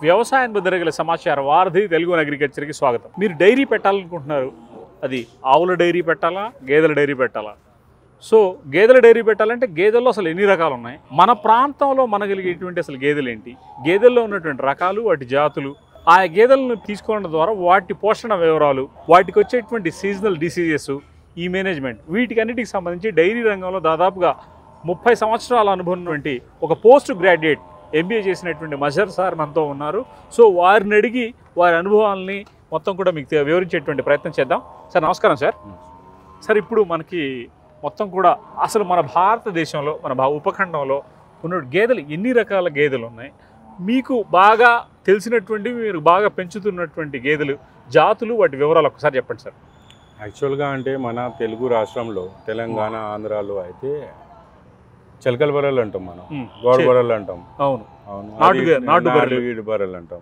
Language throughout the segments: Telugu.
వ్యవసాయానికి జరగల సమాచార వారధి తెలుగు అగ్రికల్చర్కి స్వాగతం. మీరు డైరీ పెట్టాలనుకుంటున్నారు, అది ఆవుల డైరీ పెట్టాలా, గేదెల డైరీ పెట్టాలా? సో గేదెల డైరీ పెట్టాలంటే గేదెల్లో అసలు ఎన్ని రకాలు ఉన్నాయి, మన ప్రాంతంలో మనగలిగేటువంటి అసలు గేదెలు ఏంటి, గేదెల్లో ఉన్నటువంటి రకాలు, వాటి జాతులు, ఆ గేదెలను తీసుకోవడం ద్వారా వాటి పోషణ వివరాలు, వాటికి వచ్చేటువంటి సీజనల్ డిసీజెస్, ఈ మేనేజ్మెంట్, వీటికన్నిటికి సంబంధించి డైరీ రంగంలో దాదాపుగా 30 సంవత్సరాల అనుభవం ఉన్నటువంటి ఒక పోస్ట్ గ్రాడ్యుయేట్ MBA చేసినటువంటి మజర్ సార్ మనతో ఉన్నారు. సో వారిని అడిగి వారి అనుభవాలని మొత్తం కూడా మీకు వివరించేటువంటి ప్రయత్నం చేద్దాం. సార్ నమస్కారం సార్. సార్ ఇప్పుడు మనకి మొత్తం కూడా అసలు మన భారతదేశంలో, మన ఉపఖండంలో ఉన్న గేదెలు ఎన్ని రకాల గేదెలు ఉన్నాయి, మీకు బాగా తెలిసినటువంటి, మీరు బాగా పెంచుతున్నటువంటి గేదెలు జాతులు, వాటి వివరాలు ఒకసారి చెప్పండి సార్. యాక్చువల్గా అంటే మన తెలుగు రాష్ట్రంలో, తెలంగాణ, ఆంధ్రాలో అయితే చిలకల బర్రెలు అంటాం, మనం గోడ బర్రెలు అంటాం. అవును అవును, నాటు బర్రెలు అంటాం.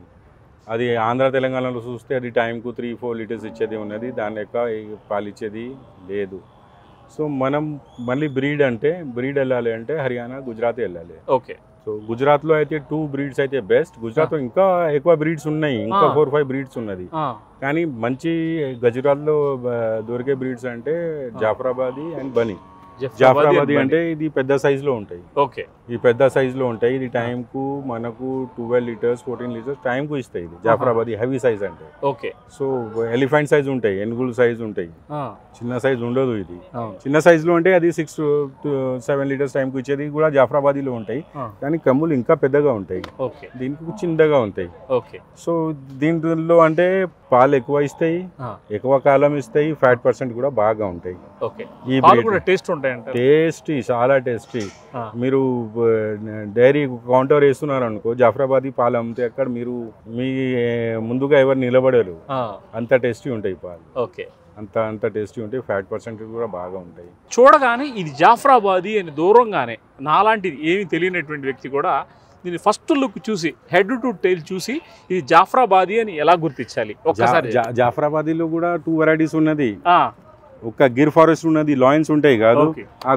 అది ఆంధ్ర తెలంగాణలో చూస్తే అది టైంకు 3-4 లీటర్స్ ఇచ్చేది ఉన్నది, దాని యొక్క పాలు ఇచ్చేది లేదు. సో మనం మళ్ళీ బ్రీడ్ వెళ్ళాలి అంటే హర్యానా, గుజరాత్ వెళ్ళాలి. ఓకే. సో గుజరాత్లో అయితే 2 బ్రీడ్స్ అయితే బెస్ట్. గుజరాత్లో ఇంకా ఎక్కువ బ్రీడ్స్ ఉన్నాయి, ఇంకా 4-5 బ్రీడ్స్ ఉన్నది. కానీ మంచి గుజరాత్లో దొరికే బ్రీడ్స్ అంటే జాఫరాబాదీ అండ్ బనీ. జాఫరాబాదీ అంటే ఇది పెద్ద సైజులో ఉంటాయి. ఓకే, ఈ పెద్ద సైజులో ఉంటాయి. ఇది టైంకు మనకు 12 లీటర్స్ 14 లీటర్స్ టైంకు ఇస్తాయి. ఇది జాఫరాబాదీ హెవీ సైజ్ అంటే. ఓకే. సో ఎలిఫెంట్ సైజ్ ఉంటాయి, ఏనుగుల సైజ్ ఉంటాయి, చిన్న సైజ్ ఉండదు. ఇది చిన్న సైజులో అంటే అది 6 to 7 లీటర్స్ టైంకు ఇచ్చేది కూడా జాఫరాబాదీలో ఉంటాయి. కానీ కమ్ములు ఇంకా పెద్దగా ఉంటాయి, దీనికి చిన్నగా ఉంటాయి. ఓకే. సో దీంట్లో అంటే పాలు ఎక్కువ ఇస్తాయి, ఎక్కువ కాలం ఇస్తాయి, ఫ్యాట్ పర్సెంట్ కూడా బాగా ఉంటాయి. ఈ టేస్టీ, చాలా టేస్టీ. మీరు డైరీ కౌంటర్ వేస్తున్నారు అనుకో, జాఫరాబాదీ పాలు అమ్మితే అక్కడ మీరు మీ ముందుగా ఎవరు నిలబడరు, అంత టేస్టీ ఉంటాయి పాలు. ఓకే, అంత టేస్టీ ఉంటాయి, ఫ్యాట్ పర్సెంట్ కూడా బాగా ఉంటాయి. చూడగానే ఇది జాఫరాబాదీ అని దూరంగానే నాలాంటిది ఏమి తెలియనటువంటి వ్యక్తి కూడా దీన్ని ఫస్ట్ లుక్ చూసి, హెడ్ టు టైల్ చూసి ఇది జాఫరాబాదీ అని ఎలా గుర్తించాలి ఒక్కసారి? జాఫరాబాదీలో కూడా 2 వెరైటీస్ ఉన్నది. ఒక గిర్ ఫారెస్ట్ ఉన్నది, లాయన్స్ ఉంటాయి కాదు, ఆ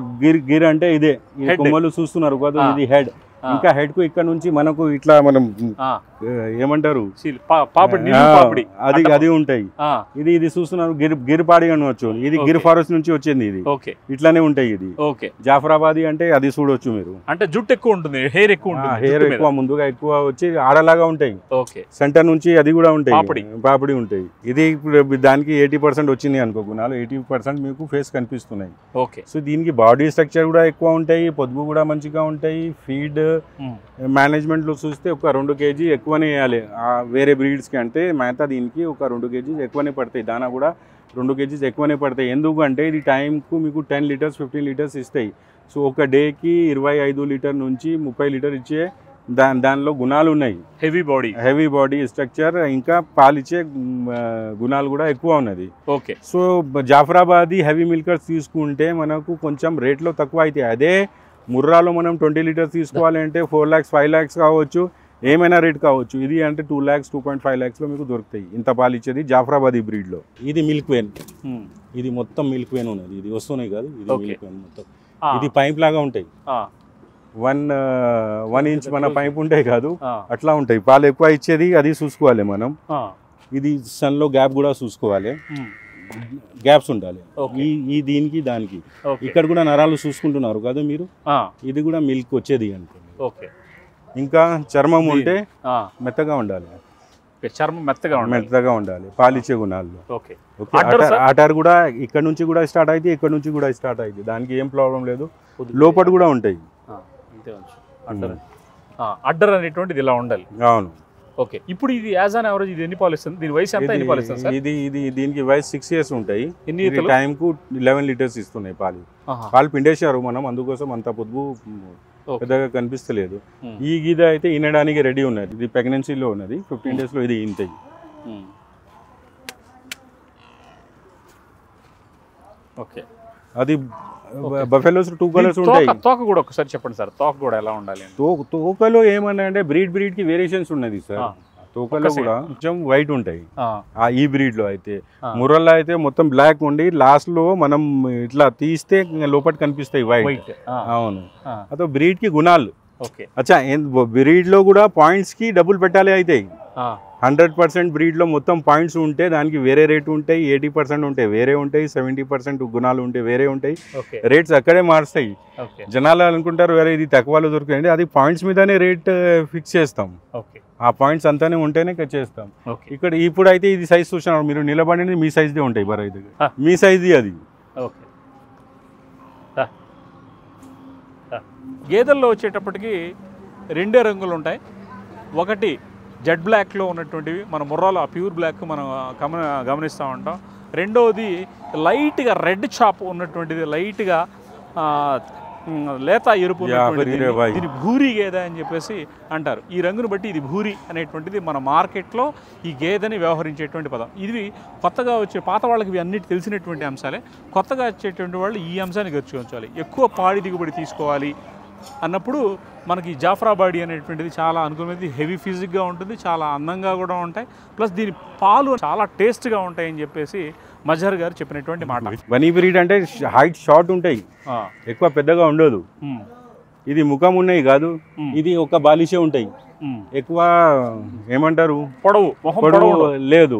గిర్ అంటే ఇదే కొమ్మలు చూస్తున్నారు కాదు, ఇది హెడ్. ఇంకా హెడ్ కు ఇక్కడ నుంచి మనకు ఇట్లా మనం ఏమంటారు అది ఉంటాయి. ఇది చూస్తున్నారు గిరిపాడి అనవచ్చు, ఇది గిర్ ఫారెస్ట్ నుంచి వచ్చింది. ఇది ఇట్లానే ఉంటాయి. ఇది జాఫరాబాదీ అంటే అది చూడొచ్చు మీరు. అంటే జుట్టు ఎక్కువ ఉంటుంది, హెయిర్ ఎక్కువ ముందుగా ఎక్కువ వచ్చి ఆడలాగా ఉంటాయి. సెంటర్ నుంచి అది కూడా ఉంటాయి, పాపిడి ఉంటాయి. ఇది ఇప్పుడు దానికి 80% వచ్చింది అనుకో గుణాలు, 80% మీకు ఫేస్ కనిపిస్తున్నాయి. సో దీనికి బాడీ స్ట్రక్చర్ కూడా ఎక్కువ ఉంటాయి, పొదుగు కూడా మంచిగా ఉంటాయి. ఫీడ్ మేనేజ్మెంట్ లో చూస్తే ఒక 2 kg ఎక్కువనే వేయాలి వేరే బ్రీడ్స్ కి. అంటే మేత దీనికి ఒక 2 kg ఎక్కువనే పడతాయి, దానా కూడా 2 kg ఎక్కువనే పడతాయి. ఎందుకంటే ఇది టైంకు మీకు 10 లీటర్స్ 15 లీటర్స్ ఇస్తాయి. సో ఒక డేకి 25 లీటర్ నుంచి 30 లీటర్ ఇచ్చే దానిలో గుణాలు ఉన్నాయి. హెవీ బాడీ స్ట్రక్చర్, ఇంకా పాలిచ్చే గుణాలు కూడా ఎక్కువ ఉన్నది. Okay. So Jafarabadi heavy milkers తీసుకుంటే మనకు కొంచెం రేట్లో తక్కువ అవుతాయి. అదే ముర్రాలో మనం 20 లీటర్స్ తీసుకోవాలి అంటే 4 lakhs 5 lakhs కావచ్చు, ఏమైనా రేట్ కావచ్చు. ఇది అంటే 2 lakhs 2.5 lakhs లో మీకు దొరుకుతాయి. ఇంత పాలు ఇచ్చేది జాఫరాబాదీ బ్రీడ్ లో. ఇది మిల్క్ వేన్, ఇది మొత్తం మిల్క్ వేన్ ఉన్నది. ఇది వస్తున్నాయి కాదు, ఇది మిల్క్ వేన్ మొత్తం. ఇది పైప్ లాగా ఉంటాయి, 1 inch మన పైప్ ఉంటాయి కాదు, అట్లా ఉంటాయి. పాలు ఎక్కువ ఇచ్చేది అది చూసుకోవాలి మనం. ఇది సన్ లో గ్యాప్ కూడా చూసుకోవాలి, గ్యాప్స్ ఉండాలి ఈ దీనికి దానికి. ఇక్కడ కూడా నరాలు చూసుకుంటున్నారు కదా మీరు, ఇది కూడా మిల్క్ వచ్చేది అనుకోండి. ఇంకా చర్మం ఉంటే మెత్తగా ఉండాలి, చర్మం మెత్తగా ఉండాలి, పాలిచ్చే గుణాల్లో. ఆటార్ కూడా ఇక్కడ నుంచి కూడా స్టార్ట్ అయితే, ఇక్కడ నుంచి కూడా స్టార్ట్ అయితే, దానికి ఏం ప్రాబ్లం లేదు. లోపల కూడా ఉంటాయి. అడ్డర్ అనేటువంటిది ఇలా ఉండాలి. అవును. ఓకే. ఇప్పుడు ఇది యాజ్ అన్ యావరేజ్ ఇది ఎన్ని పాలు ఇస్తుంది, దీని వయసు ఎంత, ఎన్ని పాలు ఇస్తుంది సార్? దీనికి వయసు 6 years ఉంటాయి. టైంకు 11 లీటర్స్ ఇస్తున్నాయి పాలు. పాలు పిండేశారు మనం, అందుకోసం అంత పొద్దు పెద్దగా కనిపిస్తలేదు. ఈ గీద అయితే ఈనడానికి రెడీ ఉన్నది. ఇది ప్రెగ్నెన్సీలో ఉన్నది, 15 days లో ఇది ఈంతాయి. ఓకే. అది బఫెలోస్ 2 కలర్స్ ఉంటాయి. తోక కూడా ఒకసారి చెప్పండి సార్, తోక కూడా ఎలా ఉండాలి? తోకలో ఏమన్నా అంటే బ్రీడ్ కి వేరియేషన్స్ ఉన్నది సార్. తోకలో కూడా కొంచెం వైట్ ఉంటాయి ఈ బ్రీడ్ లో. అయితే ముర్రల్లో అయితే మొత్తం బ్లాక్ ఉండి లాస్ట్ లో మనం ఇట్లా తీస్తే లోపల కనిపిస్తాయి వైట్. అవును, అదో బ్రీడ్ కి గుణాలు. ఓకే. అచ్చా బ్రీడ్లో కూడా పాయింట్స్కి డబ్బులు పెట్టాలి అవుతాయి. 100% బ్రీడ్లో మొత్తం పాయింట్స్ ఉంటే దానికి వేరే రేటు ఉంటాయి, 80% ఉంటాయి వేరే ఉంటాయి, 70% గుణాలు ఉంటే వేరే ఉంటాయి. రేట్స్ అక్కడే మారుస్తాయి. జనాలు అనుకుంటారు వేరే ఇది తక్కువలో దొరుకుతుంది, అది పాయింట్స్ మీదనే రేట్ ఫిక్స్ చేస్తాం. ఆ పాయింట్స్ అంతానే ఉంటేనే చేస్తాం. ఇక్కడ ఇప్పుడు అయితే ఇది సైజ్ చూసినారు మీరు, నిలబడినది మీ సైజ్దే ఉంటాయి, బరాయి దగ్గర మీ సైజ్ది అది. గేదెల్లో వచ్చేటప్పటికి రెండే రంగులు ఉంటాయి. ఒకటి జెడ్ బ్లాక్లో ఉన్నటువంటివి, మన ముర్రాలో ఆ ప్యూర్ బ్లాక్ మనం గమనిస్తూ ఉంటాం. రెండవది లైట్గా రెడ్ చాప్ ఉన్నటువంటిది, లైట్గా లేత ఎరుపు దీని భూరి గేదె అని చెప్పేసి అంటారు. ఈ రంగును బట్టి ఇది భూరి అనేటువంటిది మన మార్కెట్లో ఈ గేదెని వ్యవహరించేటువంటి పదం. ఇది కొత్తగా వచ్చే పాత వాళ్ళకి ఇవి అన్నిటి తెలిసినటువంటి అంశాలే. కొత్తగా వచ్చేటువంటి వాళ్ళు ఈ అంశాన్ని గర్చుకోవాలి. ఎక్కువ పాడి దిగుబడి తీసుకోవాలి అన్నప్పుడు మనకి జాఫ్రాబాడీ అనేటువంటిది చాలా అనుకునేది, హెవీ ఫిజిక్గా ఉంటుంది, చాలా అందంగా కూడా ఉంటాయి, ప్లస్ దీని పాలు చాలా టేస్ట్గా ఉంటాయని చెప్పేసి మజహర్ గారు చెప్పినటువంటి మాట. బనీ బ్రీడ్ అంటే హైట్ షార్ట్ ఉంటాయి, ఎక్కువ పెద్దగా ఉండదు. ఇది ముఖం ఉన్నాయి కాదు, ఇది ఒక బాలిషే ఉంటాయి, ఎక్కువ ఏమంటారు పొడవు లేదు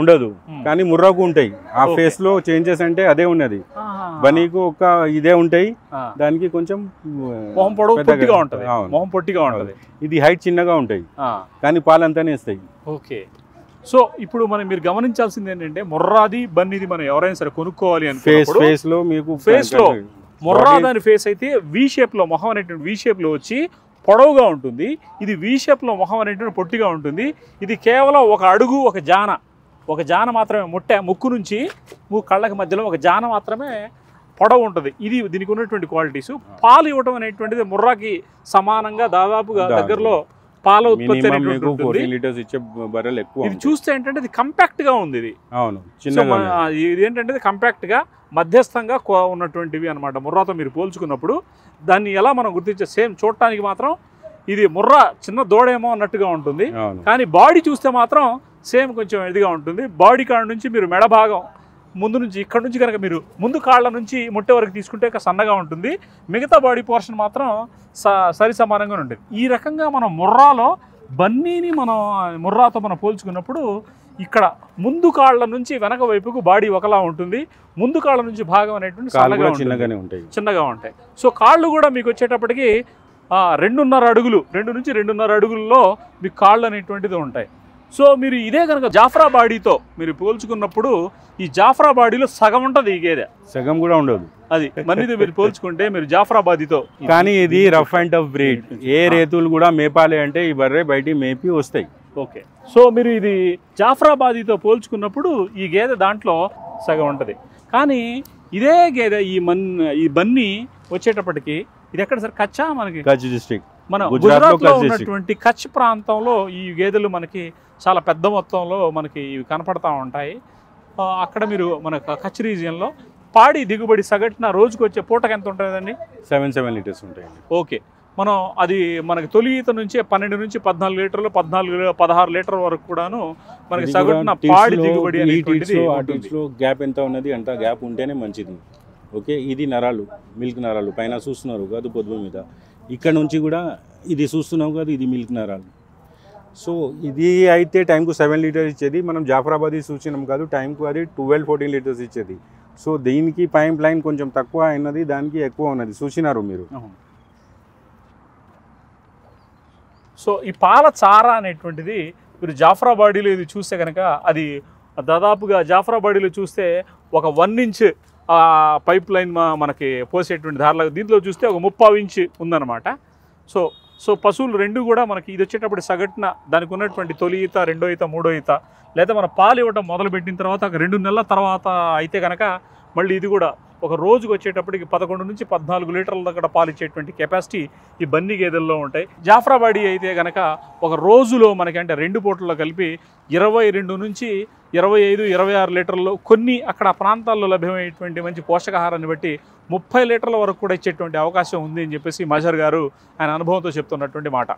ఉండదు, కానీ ముర్రాకు ఉంటాయి. ఆ ఫేస్ లో చేంజెస్ అంటే అదే ఉన్నది. బనీకు ఒక ఇదే ఉంటాయి, దానికి కొంచెం పొట్టిగా ఉంటుంది. ఇది హైట్ చిన్నగా ఉంటాయి, కానీ పాలంతానే ఇస్తాయి. ఓకే. సో ఇప్పుడు మీరు గమనించాల్సింది ఏంటంటే, ముర్రాది బన్నీది మనం ఎవరైనా సరే కొనుక్కోవాలి అని ఫేస్ లో మీకు ముర్రా దాని ఫేస్ అయితే వి షేప్ లో, మొహం అనేటువంటి వి షేప్ లో వచ్చి పొడవుగా ఉంటుంది. ఇది వి షేప్ లో మొహం అనేటువంటి పొట్టిగా ఉంటుంది. ఇది కేవలం ఒక అడుగు ఒక జాన మాత్రమే, ముక్కు నుంచి కళ్ళకి మధ్యలో ఒక జాన మాత్రమే పొడవు ఉంటుంది. ఇది దీనికి ఉన్నటువంటి క్వాలిటీస్. పాలు ఇవ్వడం అనేటువంటిది ముర్రాకి సమానంగా దాదాపుగా దగ్గరలో పాల ఉత్పత్తి ఇది చూస్తే ఏంటంటే ఇది కంపాక్ట్ గా ఉంది. ఇది ఏంటంటే కంపాక్ట్ గా మధ్యస్థంగా ఉన్నటువంటివి అనమాట. ముర్రాతో మీరు పోల్చుకున్నప్పుడు దాన్ని ఎలా మనం గుర్తించే, సేమ్ చూడటానికి మాత్రం ఇది ముర్రా చిన్న దూడేమో అన్నట్టుగా ఉంటుంది, కానీ బాడీ చూస్తే మాత్రం సేమ్ కొంచెం ఇదిగా ఉంటుంది. బాడీ కాడ నుంచి మీరు మెడ భాగం ముందు నుంచి ఇక్కడ నుంచి కనుక మీరు ముందు కాళ్ళ నుంచి ముట్టె వరకు తీసుకుంటే సన్నగా ఉంటుంది, మిగతా బాడీ పోర్షన్ మాత్రం సరి సమానంగా ఉంటుంది. ఈ రకంగా మనం ముర్రాలో బన్నీని ముర్రాతో మనం పోల్చుకున్నప్పుడు ఇక్కడ ముందు కాళ్ళ నుంచి వెనక వైపుకు బాడీ ఒకలా ఉంటుంది, ముందు కాళ్ళ నుంచి భాగం అనేటువంటి చిన్నగా ఉంటాయి. సో కాళ్ళు కూడా మీకు వచ్చేటప్పటికి 2.5 అడుగులు, 2 నుంచి 2.5 అడుగుల్లో మీకు కాళ్ళు అనేటువంటిది ఉంటాయి. సో మీరు ఇదే కనుక జాఫ్రాబాడీతో మీరు పోల్చుకున్నప్పుడు ఈ జాఫ్రాబాడీలో సగం ఉంటుంది, ఈ గేదె సగం కూడా ఉండదు. అది మనీతో మీరు పోల్చుకుంటే మీరు జాఫ్రాబాదీతో, కానీ ఇది రఫ్ అండ్ టఫ్ బ్రీడ్. ఏ రేతులు కూడా మేపాలి అంటే ఈ బర్రె బయటికి మేపి వస్తాయి. ఓకే. సో మీరు ఇది జాఫ్రాబాదీతో పోల్చుకున్నప్పుడు ఈ గేదె దాంట్లో సగం ఉంటుంది. కానీ ఇదే గేదె ఈ బన్నీ వచ్చేటప్పటికి ఇది ఎక్కడ సార్? కచ్చా, మనకి కచ్ డిస్ట్రిక్ట్, మన గుజరాత్లో ఉన్నటువంటి కచ్ ప్రాంతంలో ఈ గేదెలు మనకి చాలా పెద్ద మొత్తంలో మనకి ఇవి కనపడతా ఉంటాయి. అక్కడ మీరు మన కచ్ రీజియన్లో పాడి దిగుబడి సగటున రోజుకు వచ్చే పూటకు ఎంత ఉంటుందండి? 7 లీటర్స్ ఉంటాయండి. ఓకే. మనం అది మనకి తొలి ఈత నుంచి 12 నుంచి 14 లీటర్లు, 16 లీటర్ వరకు కూడాను మనకి సగటున పాడి దిగుబడి అనేటువంటిది. గ్యాప్ ఎంత ఉన్నది అంత గ్యాప్ ఉంటేనే మంచిది. ఓకే. ఇది నరాలు, మిల్క్ నరాలు పైన చూస్తున్నారు కాదు పొద్దు మీద, ఇక్కడ నుంచి కూడా ఇది చూస్తున్నావు కదా, ఇది మిల్క్ నరాలు. సో ఇది అయితే టైంకు 7 లీటర్స్ ఇచ్చేది. మనం జాఫ్రాబాదీ చూసినాం కాదు, టైంకు అది 12-14 లీటర్స్ ఇచ్చేది. సో దీనికి పైప్ లైన్ కొంచెం తక్కువ అయినది, దానికి ఎక్కువ ఉన్నది, చూసినారు మీరు. సో ఈ పాల చారా అనేటువంటిది మీరు జాఫ్రాబాడీలో ఇది చూస్తే కనుక అది దాదాపుగా జాఫ్రాబాడీలో చూస్తే ఒక 1 ఇంచ్ పైప్ లైన్ మనకి పోసేటువంటి దారిలో, దీంట్లో చూస్తే ఒక 30 ఇంచ్ ఉందన్నమాట. సో పశువులు రెండు కూడా మనకి ఇది వచ్చేటప్పుడు సగటున దానికి ఉన్నటువంటి తొలి ఈత, రెండో ఈత, మూడో ఈత, లేదా మన పాలు ఇవ్వడం మొదలుపెట్టిన తర్వాత 2 నెలల తర్వాత అయితే కనుక మళ్ళీ ఇది కూడా ఒక రోజుకు వచ్చేటప్పటికి 11 నుంచి 14 లీటర్ల దగ్గర పాలు ఇచ్చేటువంటి కెపాసిటీ ఈ బన్నీ గేదెల్లో ఉంటాయి. జాఫ్రాబాడీ అయితే కనుక ఒక రోజులో మనకి అంటే 2 పూటల్లో కలిపి 22 నుంచి 25-26 లీటర్లు, కొన్ని అక్కడ ప్రాంతాల్లో లభ్యమయ్యేటువంటి మంచి పోషకాహారాన్ని బట్టి 30 లీటర్ల వరకు కూడా ఇచ్చేటువంటి అవకాశం ఉంది అని చెప్పేసి మజహర్ గారు ఆయన అనుభవంతో చెప్తున్నటువంటి మాట.